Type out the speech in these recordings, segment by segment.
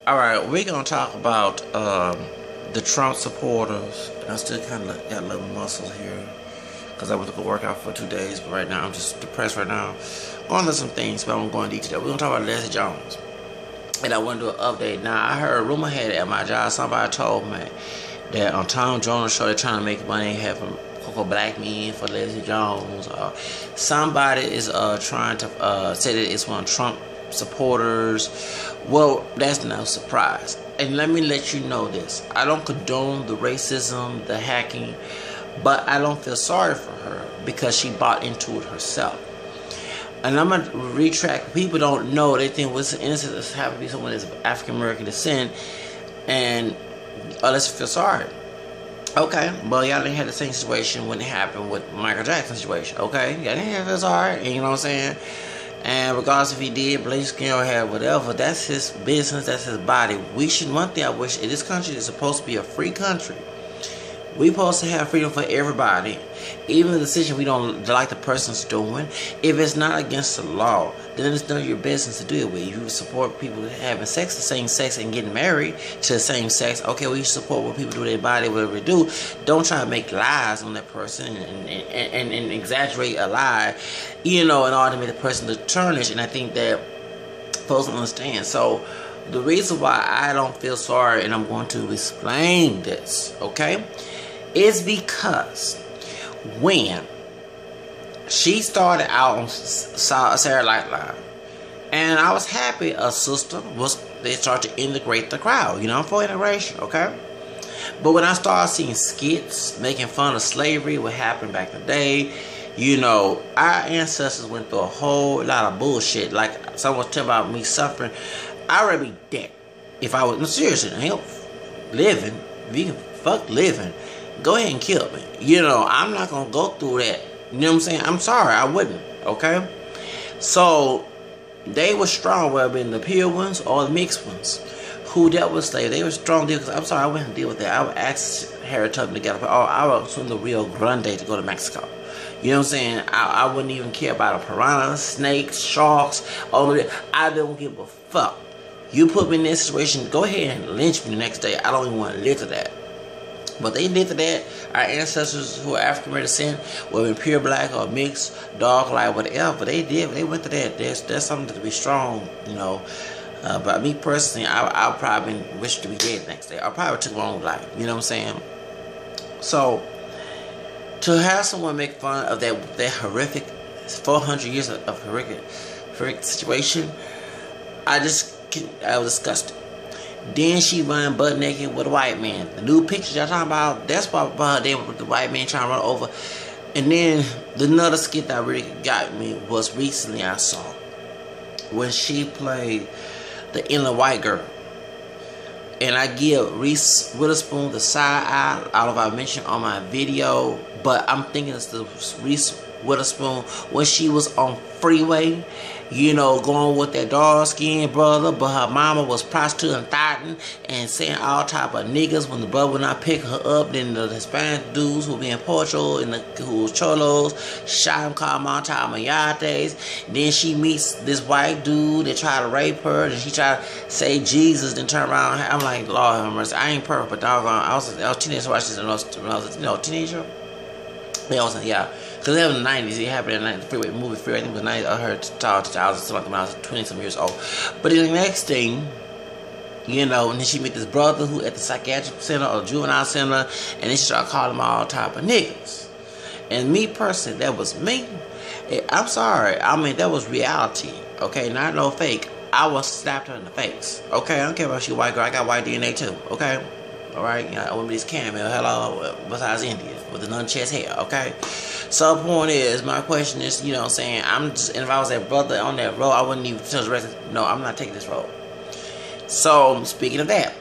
Alright, we're going to talk about the Trump supporters. I still kind of got a little muscle here because I went to go work out for 2 days, but right now I'm just depressed right now. Going to some things, but I won't go into detail. We're going to talk about Leslie Jones. And I want to do an update. Now, I heard a rumor had it at my job. Somebody told me that on Tom Jones' show, they're trying to make money having Coco Black men for Leslie Jones. Somebody is trying to say that it's one of Trump supporters. Well, that's no surprise. And let me let you know this. I don't condone the racism, the hacking, but I don't feel sorry for her because she bought into it herself. And I'm going to retract. People don't know. They think what's innocent is happen to be someone that's of African American descent. And let's feel sorry. Okay. Well, y'all didn't have the same situation when it happened with Michael Jackson's situation. Okay. Y'all didn't have this sorry. You know what I'm saying? And regardless if he did, bleach skin or hair, whatever, that's his business, that's his body. We should, one thing I wish, in this country is supposed to be a free country. We're supposed to have freedom for everybody. Even the decision we don't like the person's doing, if it's not against the law, then it's none of your business to do it with. You support people having sex, the same sex, and getting married to the same sex. Okay, well, you support what people do with their body, whatever they do. Don't try to make lies on that person and exaggerate a lie, you know, in order to make the person look tarnished. And I think that folks don't understand. So the reason why I don't feel sorry, and I'm going to explain this, okay, is because when she started out on Saturday Night Live, and I was happy a sister they started to integrate the crowd. You know, I'm for integration, okay? But when I started seeing skits making fun of slavery, what happened back in the day, you know, our ancestors went through a whole lot of bullshit. Like someone was telling about me suffering. I'd rather be dead if I was, no, seriously, I ain't living, vegan, fuck living. Go ahead and kill me. You know, I'm not going to go through that. You know what I'm saying? I'm sorry, I wouldn't. Okay? So, they were strong, whether it be the pure ones or the mixed ones, who dealt with slaves. They were strong deal, because I'm sorry, I wouldn't deal with that. I would ask Harry Tubman to get up. Oh, I would swim the Rio Grande to go to Mexico. You know what I'm saying? I wouldn't even care about a piranha, snakes, sharks, all of that. I don't give a fuck. You put me in this situation, go ahead and lynch me the next day. I don't even want to live to that. But they did to that. Our ancestors who are African American descent, whether pure black or mixed, dark, light, whatever, they did. They went to that. There's something to be strong, you know. But me personally, I probably wish to be dead the next day. I probably took my own life. You know what I'm saying? So to have someone make fun of that horrific 400 years of horrific situation, I was disgusted. Then she running butt naked with a white man. The new pictures y'all talking about, that's why her there with the white man trying to run over. And then another skit that really got me was recently I saw when she played the inner white girl. And I give Reese Witherspoon the side eye. I don't know if I mentioned on my video, but I'm thinking it's the Reese Witherspoon when she was on Freeway, you know, going with that dark-skinned brother, but her mama was prostituting, thotting, and saying all type of niggas when the brother would not pick her up. Then the Hispanic dudes who be in Portugal and who was cholos shot him, called Monta Mayates. Then she meets this white dude that tried to rape her, and she tried to say Jesus, then turn around. I'm like, Lord have mercy, I ain't perfect, but doggone, I was a teenager watching this when I was a teenager. Yeah. Because it happened in the 90s. It happened in the 90s. Freeway movie Freeway. I think it was 90s. I heard I was when I was 20-some years old. But then the next thing, you know, and then she met this brother who at the psychiatric center or juvenile center, and then she started calling them all type of niggas. And me personally, that was me. I'm sorry. I mean, that was reality. Okay, not no fake. I was slapped her in the face. Okay, I don't care about she white girl. I got white DNA too. Okay. Alright, you know, I want to be this camel, hello, besides India, with the non-chest hair, okay? So the point is, my question is, you know what I'm saying, and if I was that brother on that road, I wouldn't even tell the rest, no, I'm not taking this road. So, speaking of that,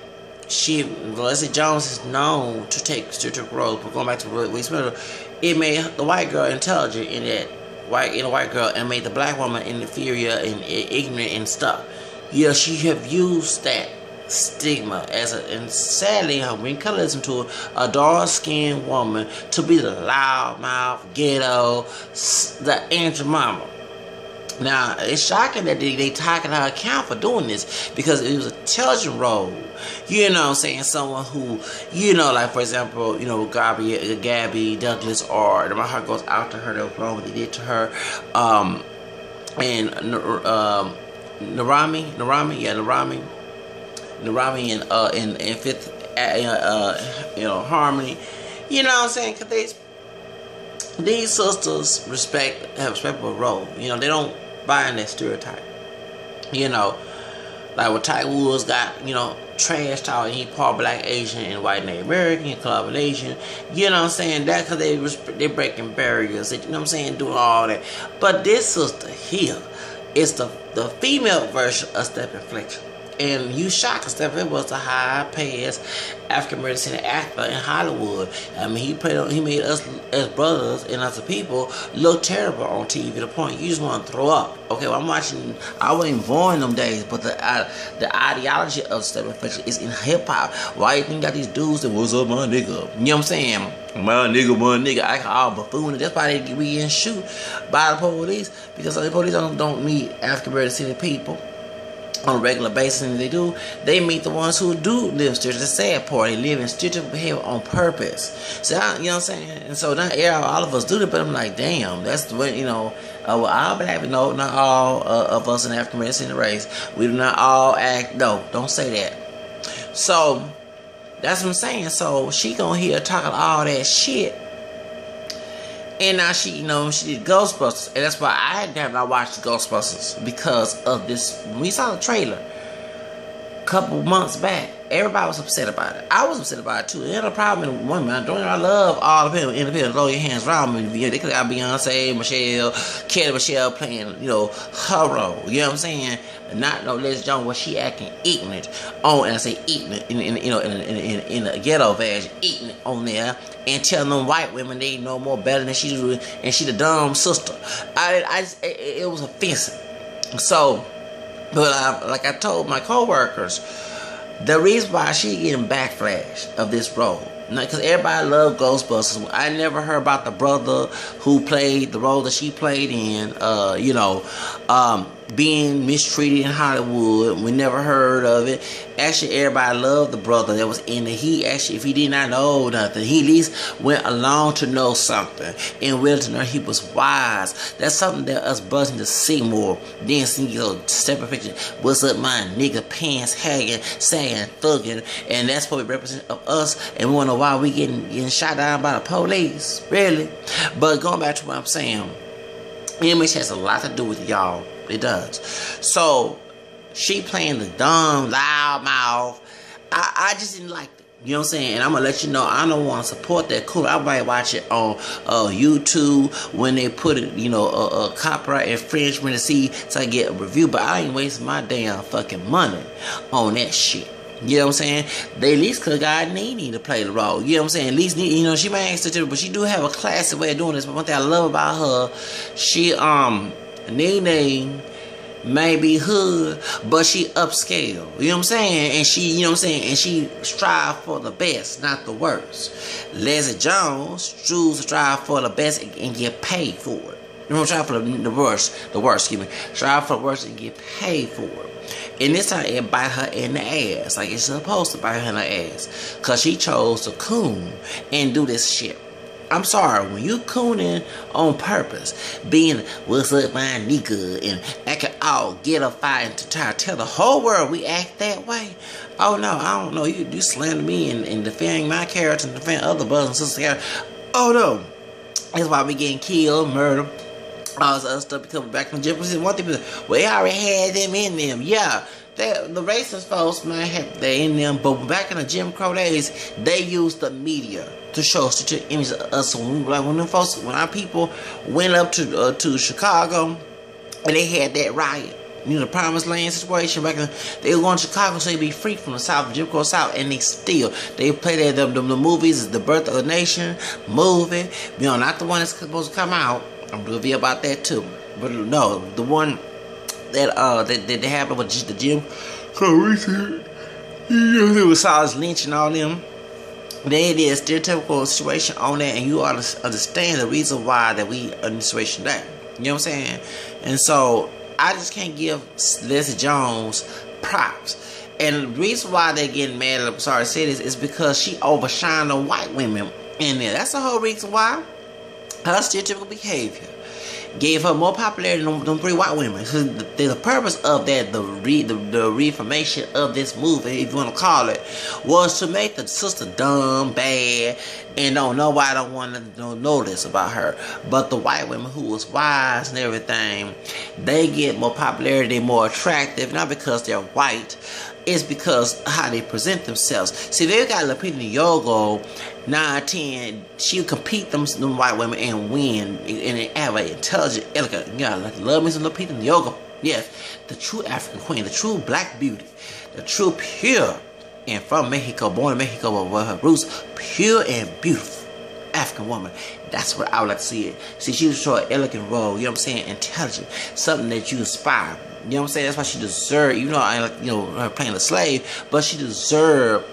Leslie Jones is known to take strategic roads, but going back to Reese Witherspoon, it made the white girl intelligent in that white girl, and made the black woman inferior and ignorant and stuff. Yeah, she have used that stigma and sadly when you listen to a dark-skinned woman to be the loudmouth, ghetto, the Aunt Mama. Now, it's shocking that they taking her account for doing this because it was a television role. You know what I'm saying? Someone who, you know, like, for example, you know, Gabby Douglas, or my heart goes out to her, that was wrong what they did to her. And Narami in Fifth, you know, Harmony. You know what I'm saying? Because these sisters have a respectable role. You know, they don't buy in that stereotype. You know, like when Ty Woods got, you know, trash talk, he part black, Asian, and white Native American combination. You know what I'm saying? That because they're breaking barriers. You know what I'm saying? Doing all that. But this sister here is the female version of Stephen Fletcher. And you shocked because Stephen was a high-paying African-American actor in Hollywood. I mean, he made us as brothers and as a people look terrible on TV to the point you just want to throw up. Okay, well, I wasn't born them days, but the ideology of Stephen Fletcher is in hip-hop. Why you think you got these dudes that, what's up, my nigga? You know what I'm saying? My nigga, I can all buffoon. That's why they be getting shoot by the police, because the police don't meet African-American people on a regular basis, and they do, they meet the ones who do live stereotypes. The sad part, they live in stereotypical behavior on purpose. So, you know what I'm saying? And so, now, yeah, all of us do that, but I'm like, damn, that's the way, you know, well, I'll be happy, no, not all of us in the African-American race. We do not all act, no, don't say that. So, that's what I'm saying. So, she gonna hear talking all that shit. And now she, you know, she did Ghostbusters. And that's why I have not watched Ghostbusters, because of this. When we saw the trailer a couple months back, everybody was upset about it. I was upset about it too. There's no problem in one man. Don't I love all the independent, throw your hands around me. They could have Beyonce, Kelly Michelle playing, you know, her role. You know what I'm saying? Not no Les Jones where she acting ignorant on, and I say ignorant in a ghetto version, ignorant on there, and telling them white women they know more better than she do, and she the dumb sister. It was offensive. So, but like I told my coworkers, the reason why she getting backlash of this role, because everybody loved Ghostbusters. I never heard about the brother who played the role that she played in, you know, being mistreated in Hollywood. We never heard of it. Actually, everybody loved the brother that was in it. He actually, if he did not know nothing, he at least went along to know something, and willing to know he was wise. That's something that us brothers need to see more. Then see, you know, Stephen Fletcher, what's up, my nigga, pants hagging, saying, thugging, and that's what we represent of us. And we want to know why we getting shot down by the police, really. But going back to what I'm saying, image has a lot to do with y'all. It does. So she playing the dumb, loud mouth. I just didn't like it. You know what I'm saying? And I'm going to let you know, I don't want to support that. Cool. I might watch it on YouTube when they put it, you know, a copyright infringement to see, so I get a review. But I ain't wasting my damn fucking money on that shit. You know what I'm saying? They at least could have got Nene to play the role. You know what I'm saying? At least, you know, she may ask her to, but she do have a classic way of doing this. But one thing I love about her, she, Nene may be hood, but she upscale. You know what I'm saying? And she, you know what I'm saying? And she strive for the best, not the worst. Leslie Jones choose to strive for the best and get paid for it. You know, strive for the worst, excuse me. Strive for the worst and get paid for it. And this time it bite her in the ass, like it's supposed to bite her in the ass, because she chose to coon and do this shit. I'm sorry, when you cooning on purpose, being what's up my nigga and acting all get a fight and to try to tell the whole world we act that way. Oh no, I don't know, you slander me and defending my character and defend other brothers and sisters. Oh no, that's why we getting killed, murdered, all this other stuff because back from Jim. One thing, well, they already had them in them. Yeah, the racist folks might have they in them, but back in the Jim Crow days, they used the media to show us the image of us. When our people went up to Chicago and they had that riot, you know, the Promised Land situation back then, they were going to Chicago so they'd be free from the South, Jim Crow South, and they played the movies, The Birth of a Nation movie, you know, not the one that's supposed to come out. I'm gonna be about that too, but no, the one that happened with the Jim Crow research, you know, it was Silas Lynch and all them. There it is, stereotypical situation on that, and you ought to understand the reason why that we are in the situation that. You know what I'm saying? And so I just can't give Leslie Jones props. And the reason why they're getting mad at Sorry to say this is because she overshined the white women in there. That's the whole reason why. Her stereotypical behavior gave her more popularity than them 3 white women. So the purpose of that, the reformation of this movie, if you want to call it, was to make the sister dumb, bad, and nobody don't want to know this about her. But the white women who was wise and everything, they get more popularity, they're more attractive, not because they're white. It's because how they present themselves. See, they got Lupita Nyong'o, 9, 10. She would compete them white women and win, and have an intelligent, elegant. You gotta love me some Lupita Nyong'o. Yes, the true African queen, the true black beauty, the true pure, and from Mexico, born in Mexico, but with her roots, pure and beautiful African woman. That's what I would like to see it. See, she was showing an elegant role. You know what I'm saying? Intelligent, something that you aspire. You know what I'm saying? That's why she deserved, even though I like, her playing the slave, but she deserved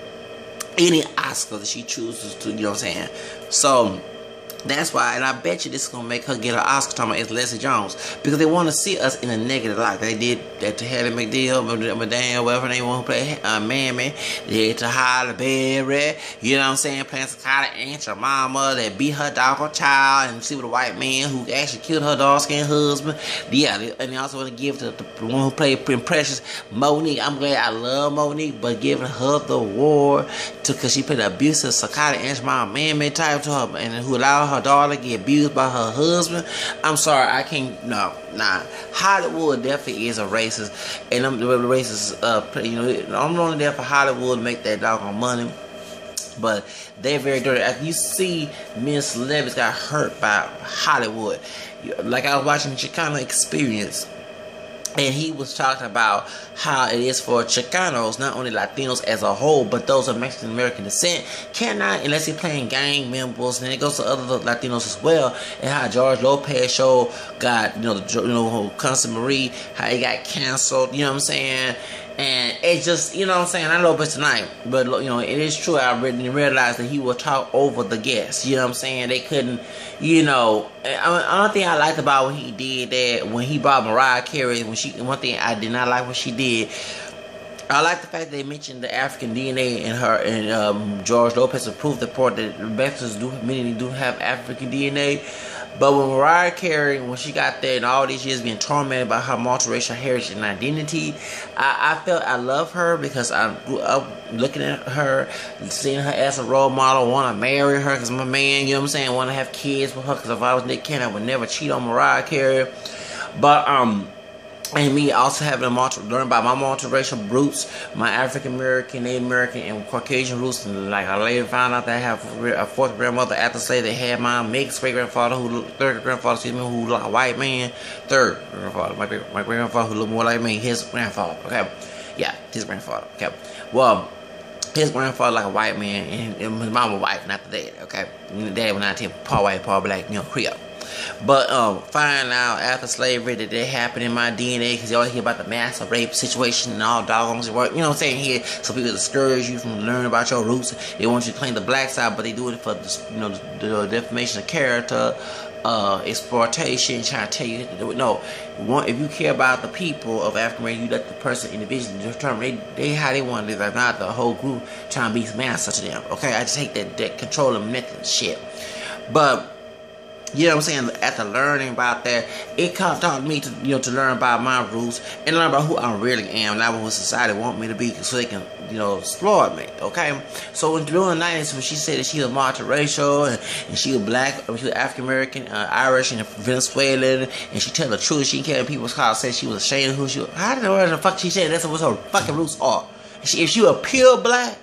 any Oscar that she chooses to, you know what I'm saying? So, that's why, and I bet you this is going to make her get her Oscar talking about Leslie Jones, because they want to see us in a negative light. They did that to Hattie McDaniel, whatever they want to play, Mammy. They did to Halle Berry, you know what I'm saying, playing some kind of aunt or mama that beat her dog or child, and see with a white man who actually killed her dark-skinned husband. Yeah, and they also want to give to the one who played Precious, Monique. I'm glad I love Monique, but giving her the award because she played an abusive, psychotic aunt, mama, Mammy type to her, and who allowed her daughter get abused by her husband. I'm sorry, I can't. Nah. Hollywood definitely is a racist, and I'm the racist. I'm only there for Hollywood to make that doggone money. But they're very dirty. If you see men celebrities got hurt by Hollywood, like I was watching Chicano Experience. And he was talking about how it is for Chicanos, not only Latinos as a whole, but those of Mexican American descent, cannot, unless you're playing gang members, and it goes to other Latinos as well, and how George Lopez show got, Constant Marie, how he got canceled, you know what I'm saying? And it's just, you know what I'm saying, I know it's tonight, but, it is true, I realized that he would talk over the guests, you know what I'm saying? They couldn't, another thing I liked about when he did that, when he brought Mariah Carey, one thing I did not like what she did, I like the fact that they mentioned the African DNA in her, and George Lopez approved the part that many do have African DNA. But when Mariah Carey, when she got there and all these years being tormented by her multiracial heritage and identity, I felt I love her because I grew up looking at her, seeing her as a role model, want to marry her because I'm a man, you know what I'm saying, want to have kids with her because if I was Nick Cannon, I would never cheat on Mariah Carey. But, and me also having learn about my multiracial roots, my African American, Native American, and Caucasian roots, and like I later found out that I have a fourth grandmother after say they had my mixed great grandfather, third grandfather, who like a white man, third grandfather, my great grandfather who looked more like me, his grandfather, okay, yeah, his grandfather, okay, well, his grandfather like a white man, and his mama white, not the dad, okay, and the dad was 19, part white, part black, Creole. But find out after slavery that it happened in my DNA, because you always hear about the massive rape situation and all doggone work. You know what I'm saying? Here, so people discourage you from learning about your roots. They want you to claim the black side, but they do it for the defamation of character, exploitation, trying to tell you no. If you care about the people of African American, you let the person individually determine they how they want to live, not the whole group trying to be master to them. Okay, I just hate that control and manipulative shit. But you know what I'm saying? After learning about that, it taught me to to learn about my roots and learn about who I really am, not what society want me to be, so they can exploit me. Okay, so during the 90s, when she said that she was multiracial and she was black, she was African American, Irish, and Venezuelan, and she tell the truth, she didn't care if people's called said she was ashamed of who she was. How the fuck she said that's what her fucking roots are? If she was pure black,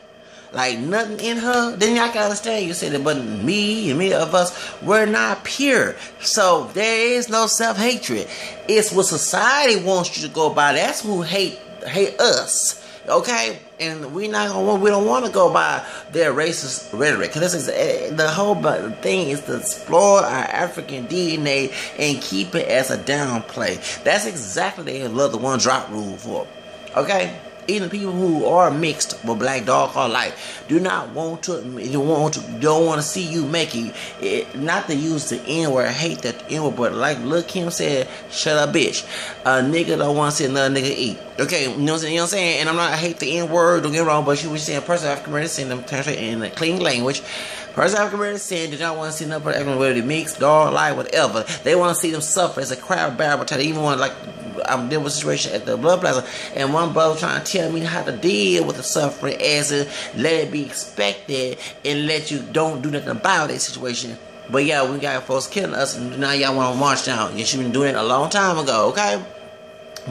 like nothing in her, then y'all can understand. You said that, but me and many of us, we're not pure. So there is no self-hatred. It's what society wants you to go by. That's who hate us. Okay? And we don't want to go by their racist rhetoric. Because the whole thing is to explore our African DNA and keep it as a downplay. That's exactly what they love the one drop rule for. Okay? even people who are mixed with black, dark, or light, do not want to, don't want to see you make it. Not to use the N word, I hate that N word, but like Lil Kim said, shut up, bitch. A nigga don't want to see another nigga eat. Okay, you know what I'm saying? And I hate the N word, don't get me wrong, but she was saying, person of African American descent, them translate in a clean language. Person of African American descent do not want to see another person, whether they mix, dark, light, whatever. They want to see them suffer as a crowd barrel. They even want, like, I'm dealing with a situation at the Blood Plaza, and one brother trying to tell me how to deal with the suffering, as to let it be expected and let you don't do nothing about that situation. But yeah, we got folks killing us, and now y'all want to march down. You should have been doing it a long time ago, okay?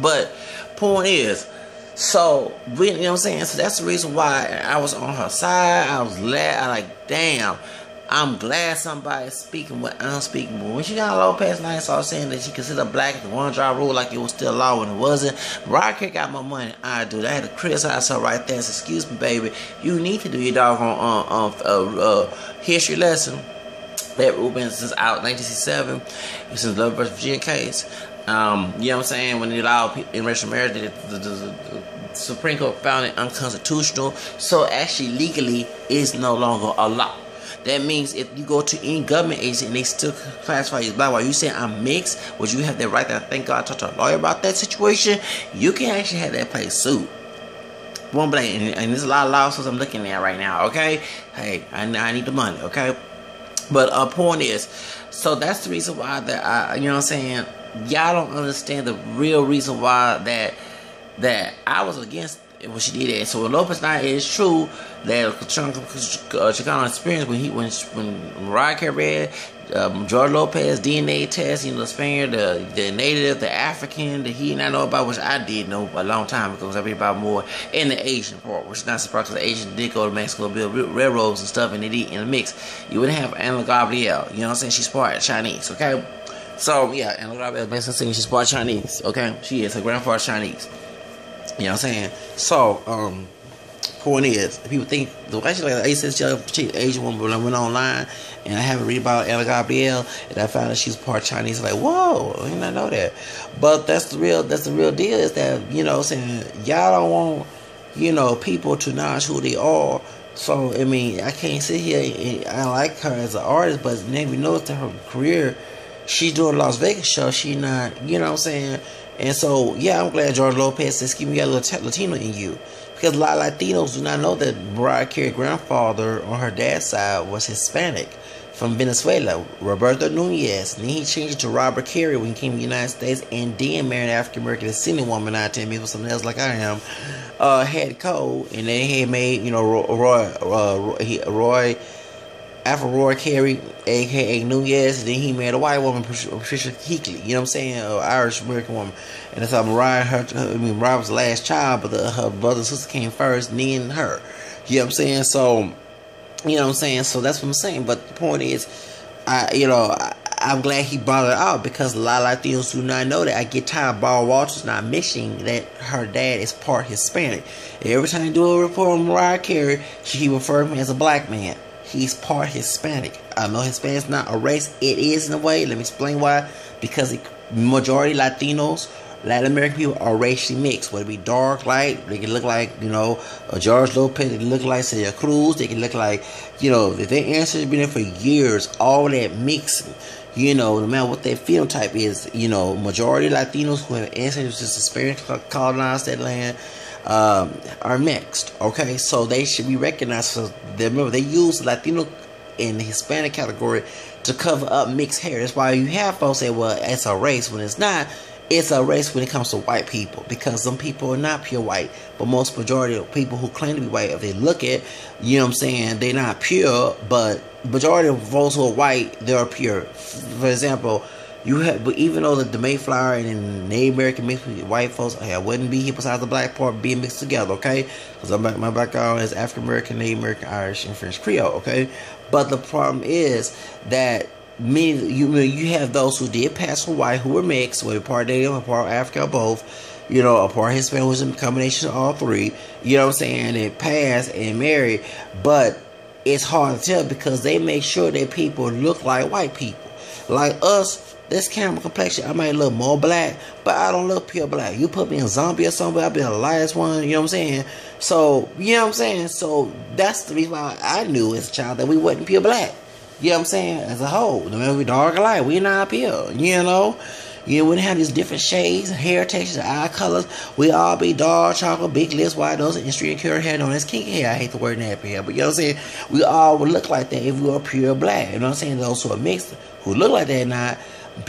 But point is, so you know what I'm saying. So that's the reason why I was on her side. I was glad. I like, damn. I'm glad somebody's speaking what I'm speaking. But when she got Lopez and I started saying that she considered black the one job rule like it was still law when it wasn't. Mariah Carey got more money than I do. I had to criticize her right there and say, excuse me, baby, you need to do your doggone history lesson. That rule been since out 1967, since Love vs. Virginia case. You know what I'm saying? When they allowed interracial marriage, the Supreme Court found it unconstitutional. So actually, legally, it's no longer a law. That means if you go to any government agency and they still classify you as black, while you say I'm mixed, would you have that right there? Thank God I talked to a lawyer about that situation. You can actually have that place sued. One black, and there's a lot of lawsuits I'm looking at right now, okay? Hey, I need the money, okay? But point is, so that's the reason why that you know what I'm saying, y'all don't understand the real reason why that I was against when she did that. So Lopez now, it's true that Chicano experience when Mariah Carey read George Lopez DNA test, you know, the Spaniard, the Native, the African, that he did not know about, which I did know a long time ago, because I read about more in the Asian part, which is not surprising because the Asians did go to Mexico to build railroads and stuff, and they did in the mix. You wouldn't have Anna Gabrielle, you know what I'm saying? She's part Chinese, okay? So yeah, Anna Gabrielle Mexican singer, she's part Chinese, okay? She is, her grandfather's Chinese. You know what I'm saying? So, point is, people think, actually, like I said, she's Asian woman, when I went online and I haven't read about Anna Gabrielle, and I found out she's part Chinese. Like, whoa, I did not know that. But that's the real deal, is that, you know, saying y'all don't want, you know, people to acknowledge who they are. So I mean, I can't sit here and I like her as an artist, but then we notice that her career, she's doing a Las Vegas show. She not, you know what I'm saying? And so, yeah, I'm glad George Lopez says, "Give me a little Latino in you," because a lot of Latinos do not know that Mariah Carey's grandfather on her dad's side was Hispanic from Venezuela, Roberto Nunez. And then he changed it to Robert Carey when he came to the United States, and then married an African American descendant woman. I tell me it was something else like I am. Had code, and then he had made, you know, Roy Carey, aka Nunez, and then he married a white woman, Patricia Hinckley, you know what I'm saying, Irish American woman. And that's how Mariah, Mariah was the last child, but her brother and sister came first, and then her. You know what I'm saying? So, you know what I'm saying? So that's what I'm saying. But the point is, I'm glad he brought it out, because a lot of Latinos do not know that. I get tired of Barbara Walters not mentioning that her dad is part Hispanic. Every time they do a report on Mariah Carey, she refer to him as a black man. He's part Hispanic. I know Hispanic's not a race. It is in a way. Let me explain why. Because the majority Latinos, Latin American people, are racially mixed. Whether it be dark, light, they can look like, you know, George Lopez. They can look like Celia Cruz. They can look like, you know, if their ancestors have been there for years, all that mixing. You know, no matter what their phenotype is, you know, majority Latinos who have ancestors just experienced colonized that land are mixed. Okay, so they should be recognized. So remember, they use Latino in the Hispanic category to cover up mixed hair. That's why you have folks say, well, it's a race, when it's not. It's a race when it comes to white people, because some people are not pure white. But most majority of people who claim to be white, if they look at, you know what I'm saying, they're not pure. But majority of those who are white, they're pure. For example, you have, but even though the Mayflower and Native American mixed with white folks, I wouldn't be here besides the black part being mixed together, okay? Because my background is African American, Native American, Irish, and French Creole, okay? But the problem is that you have those who did pass for white, who were mixed, whether part Native or part Africa or both, you know, a part Hispanic, was a combination of all three, you know what I'm saying, and passed and married. But it's hard to tell, because they make sure that people look like white people. Like us, this camera complexion, I might look more black, but I don't look pure black. You put me in zombie or something, I'll be the lightest one, you know what I'm saying? So, you know what I'm saying? So, that's the reason why I knew as a child that we wasn't pure black. You know what I'm saying? As a whole, no matter we dark or light, we not pure, you know? You know, we have these different shades, hair textures, eye colors. We all be dark chocolate, big lips, wide nose, and street curly hair known as kinky hair. I hate the word nappy hair, but you know what I'm saying? We all would look like that if we were pure black. You know what I'm saying? Those who are mixed, who look like that, not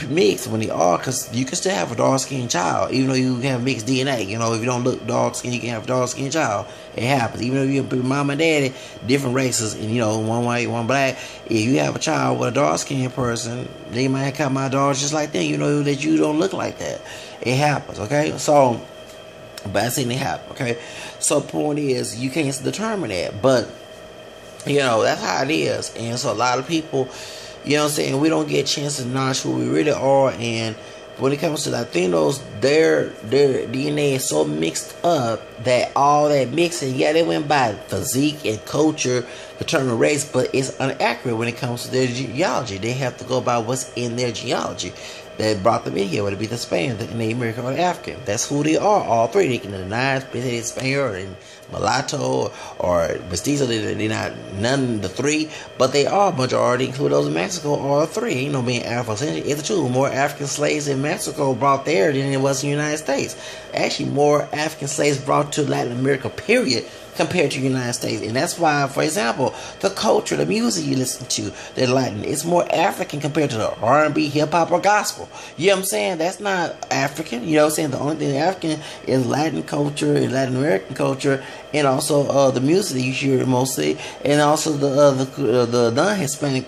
mixed when they are, because you can still have a dark skinned child even though you have mixed DNA. You know, if you don't look dark skinned, you can have a dark skinned child. It happens. Even though you're mom and daddy, different races, and you know, one white, one black. If you have a child with a dark skinned person, they might come out dark just like them. You know that you don't look like that. It happens. Okay, so but I seen it happen. Okay, so the point is you can't determine that, but you know that's how it is. And so a lot of people, you know what I'm saying, we don't get a chance to acknowledge who we really are. And when it comes to Latinos, their DNA is so mixed up that all that mixing, yeah, they went by physique and culture, determine race, but it's inaccurate when it comes to their genealogy. They have to go by what's in their genealogy that brought them in here, whether it be the Spaniard, the Native American, or the African. That's who they are, all three. They can deny it's Spaniard and mulatto or mestizo. They're not none of the three, but they are majority, include those in Mexico, all three. You know, being Afrocentric. It's true. More African slaves in Mexico brought there than it was in the United States. Actually, more African slaves brought to Latin America, period, compared to the United States. And that's why, for example, the culture, the music you listen to, the Latin, it's more African compared to the R&B, hip-hop, or gospel. You know what I'm saying? That's not African. You know what I'm saying? The only thing African is Latin culture and Latin American culture, and also the music that you hear mostly, and also the non-Hispanic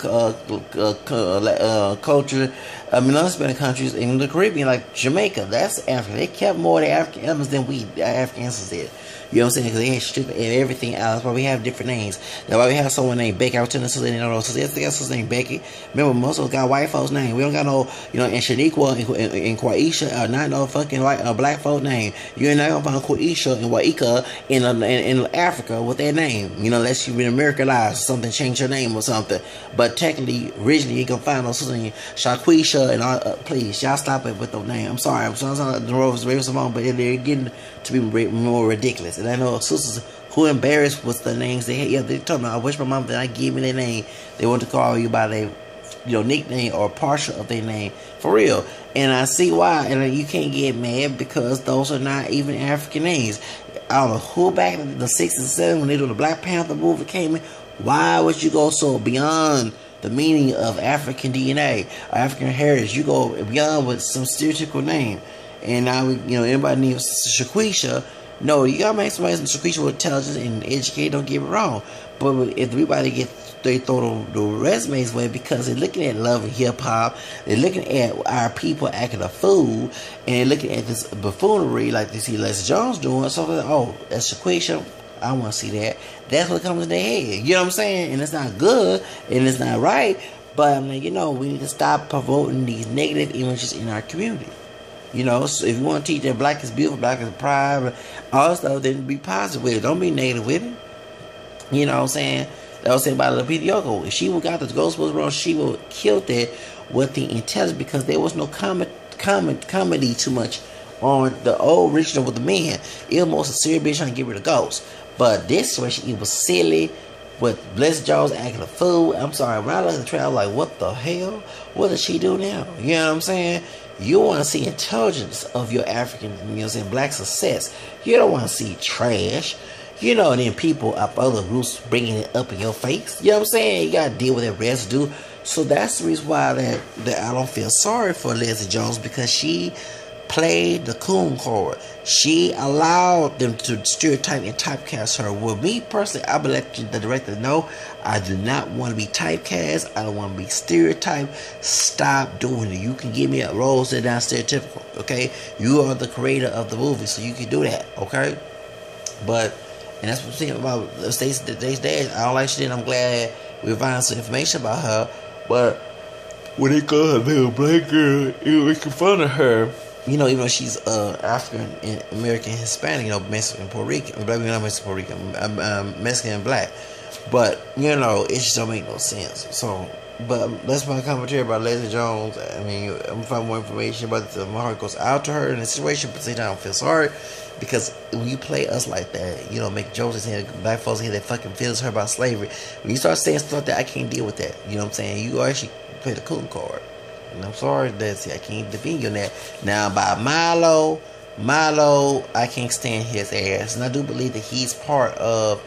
culture. I mean, non-Hispanic countries in the Caribbean, like Jamaica, that's African. They kept more of the African elements than we African ancestors did. You know what I'm saying? Because they had stupid and everything else. That's why we have different names. That's why we have someone named Becky. I was telling sister, you know, they got sister named Becky. Remember, most of us got white folks' name. We don't got no, you know, and Shaniqua and Quaisha are not no fucking black folk name. You ain't not gonna find Quaisha and Waika in Africa with their name. You know, unless you've been Americanized or something, change your name or something. But technically, originally, you can find those sisters named Shaquisha and all. Please, y'all stop it with those names. I'm sorry. I'm sorry the road was raised along, but they're getting to be more ridiculous. And I know sisters who embarrassed with the names they had. Yeah, they told me, I wish my mom did not give me their name. They want to call you by their, you know, nickname or partial of their name. For real. And I see why. And you can't get mad because those are not even African names. I don't know who back in the 60s and 70s when they do the Black Panther movie came in. Why would you go so beyond the meaning of African DNA or African heritage? You go beyond with some stereotypical name. And now, you know, everybody needs Shaquisha. No, you gotta make somebody some Shaquisha with intelligence and educated, don't get me wrong. But if everybody they throw the resumes away because they're looking at love and hip hop, they're looking at our people acting a fool, and they're looking at this buffoonery like they see Les Jones doing. So they're like, oh, that's Shaquisha. I want to see that. That's what comes in their head. You know what I'm saying? And it's not good, and it's not right. But I mean, you know, we need to stop promoting these negative images in our community. You know, so if you want to teach that black is beautiful, black is pride, all that stuff, then be positive with it. Don't be negative with it. You know what I'm saying? That was said about Lupita Nyong'o. If she would got the Ghostbusters wrong, she would have killed it with the intelligence because there was no comedy too much on the old original with the men. It was most a serious bitch trying to get rid of ghosts. But this situation, it was silly. With Blessed Jones acting a fool. I'm sorry, when I look at the trailer, I'm like, what the hell? What does she do now? You know what I'm saying? You want to see intelligence of your African, you know what I'm saying, black success. You don't want to see trash. You know, and then people up other groups bringing it up in your face. You know what I'm saying? You got to deal with that residue. So that's the reason why that I don't feel sorry for Leslie Jones, because she played the coon card. She allowed them to stereotype and typecast her. Well, me personally, I would let the director know I do not want to be typecast. I don't want to be stereotyped. Stop doing it. You can give me a roles that are not stereotypical. Okay, you are the creator of the movie, so you can do that. Okay, but and that's what I'm saying about Stacey Dash. I don't like she did. I'm glad we found some information about her, but when they call her little black girl, it making fun of her. You know, even though she's African and American Hispanic, you know, Mexican, Puerto Rican, not Mexican, Puerto Rican, Mexican and black. But, you know, it just don't make no sense. So, But that's my commentary about Leslie Jones. I mean, I'm finding more information about it. My heart goes out to her in the situation, but I don't feel sorry because when you play us like that, you know, make jokes and black folks here that fucking feels hurt about slavery. When you start saying stuff like that, I can't deal with that. You know what I'm saying? You actually play the coon card. And I'm sorry, that's I can't defend you on that. Now, by Milo, I can't stand his ass, and I do believe that he's part of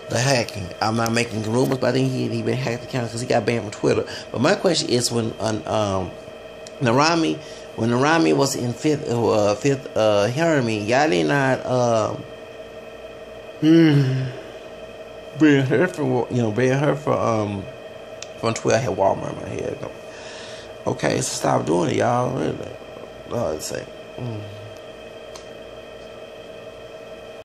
the hacking. I'm not making rumors, but I think he been hacked account because he got banned from Twitter. But my question is, when Narami was in fifth hearing y'all did not ban her from Twitter. I had Walmart in my head. Okay, so stop doing it, y'all. Really, Lord sake.